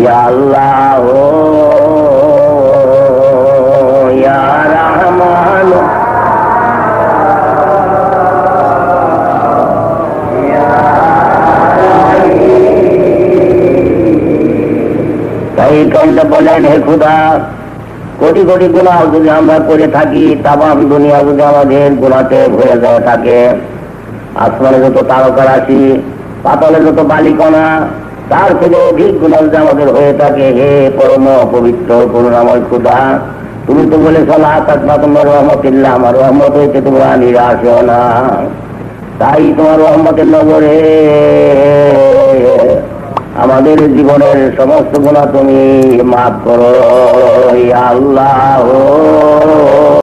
ইয়া আল্লাহ ইয়া রহমান তাই কইতে বলেন, হে খোদা, কোটি কোটি গুনাহ যদি আমরা করে থাকি, তামাম দুনিয়া যদি আমাদের গুনাহতে ভরে যায় থাকে, আসমানে যত তারকা রাশি, পাতালে যত বালিকণা, তার থেকে অধিক গুনাহ যদি আমাদের হয়ে থাকে, হে পরম পবিত্র করুণাময় খোদা, তুমি তো বলেছ লা তাকনাতু রহমাতিল্লাহ, আমার রহমত হইতে তোমরা নিরাশ হও না। তাই তোমার রহমতের নজরে আমাদের জীবনের সমস্ত গুনাহ তুমি মাফ করো ইয়া আল্লাহ।